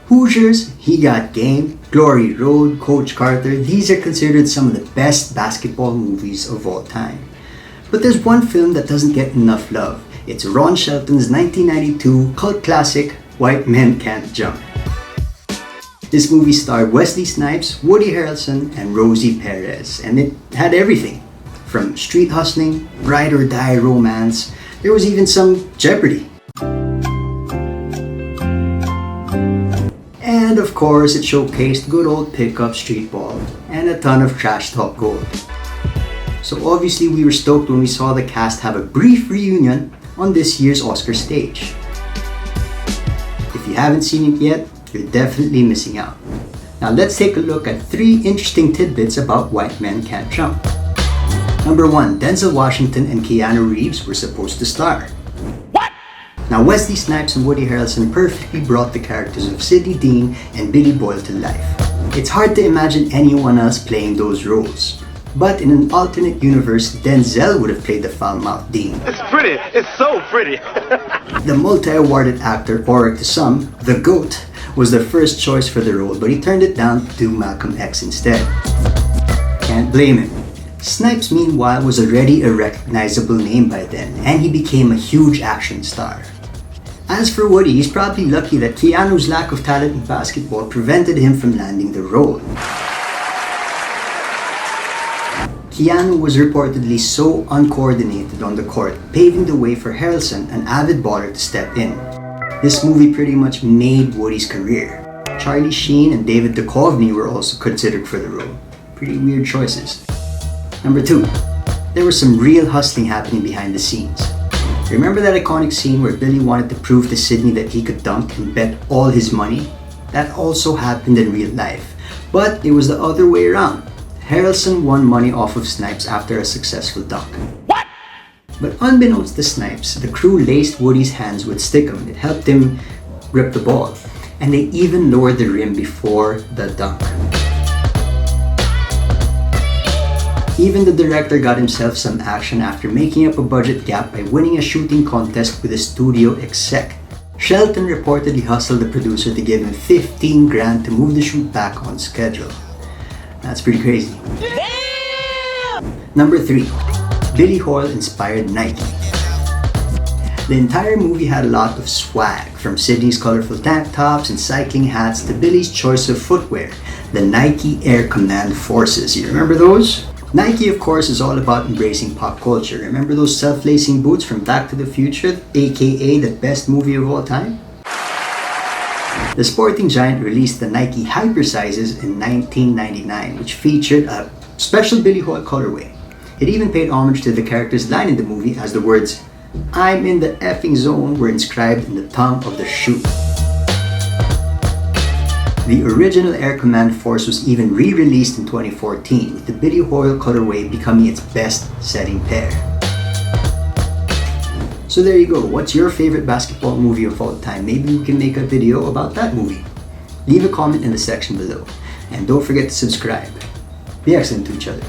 Hoosiers, He Got Game, Glory Road, Coach Carter, these are considered some of the best basketball movies of all time. But there's one film that doesn't get enough love. It's Ron Shelton's 1992 cult classic, White Men Can't Jump. This movie starred Wesley Snipes, Woody Harrelson, and Rosie Perez, and it had everything. From street hustling, ride or die romance, there was even some Jeopardy! And of course, it showcased good old pickup streetball and a ton of trash talk gold. So obviously we were stoked when we saw the cast have a brief reunion on this year's Oscar stage. If you haven't seen it yet, you're definitely missing out. Now let's take a look at 3 interesting tidbits about White Men Can't Jump. Number 1, Denzel Washington and Keanu Reeves were supposed to star. Now, Wesley Snipes and Woody Harrelson perfectly brought the characters of Sidney Dean and Billy Boyle to life. It's hard to imagine anyone else playing those roles. But in an alternate universe, Denzel would have played the foul-mouthed Dean. It's pretty. It's so pretty. The multi-awarded actor, or to some, the GOAT, was the first choice for the role, but he turned it down to do Malcolm X instead. Can't blame him. Snipes, meanwhile, was already a recognizable name by then, and he became a huge action star. As for Woody, he's probably lucky that Keanu's lack of talent in basketball prevented him from landing the role. Keanu was reportedly so uncoordinated on the court, paving the way for Harrelson, an avid baller, to step in. This movie pretty much made Woody's career. Charlie Sheen and David Duchovny were also considered for the role. Pretty weird choices. Number 2, there was some real hustling happening behind the scenes. Remember that iconic scene where Billy wanted to prove to Sidney that he could dunk and bet all his money? That also happened in real life. But it was the other way around. Harrelson won money off of Snipes after a successful dunk. What? But unbeknownst to Snipes, the crew laced Woody's hands with stickum. It helped him grip the ball. And they even lowered the rim before the dunk. Even the director got himself some action after making up a budget gap by winning a shooting contest with a studio exec. Shelton reportedly hustled the producer to give him 15 grand to move the shoot back on schedule. That's pretty crazy. Damn! Number 3, Billy Hoyle inspired Nike. The entire movie had a lot of swag, from Sidney's colorful tank tops and cycling hats to Billy's choice of footwear, the Nike Air Command Forces. You remember those? Nike, of course, is all about embracing pop culture. Remember those self-lacing boots from Back to the Future, aka the best movie of all time? The sporting giant released the Nike Hypersizes in 1999, which featured a special Billy Hoyle colorway. It even paid homage to the character's line in the movie, as the words, "I'm in the effing zone," were inscribed in the tongue of the shoe. The original Air Command Force was even re-released in 2014, with the Billy Hoyle colorway becoming its best-selling pair. So there you go. What's your favorite basketball movie of all time? Maybe we can make a video about that movie. Leave a comment in the section below. And don't forget to subscribe. Be excellent to each other.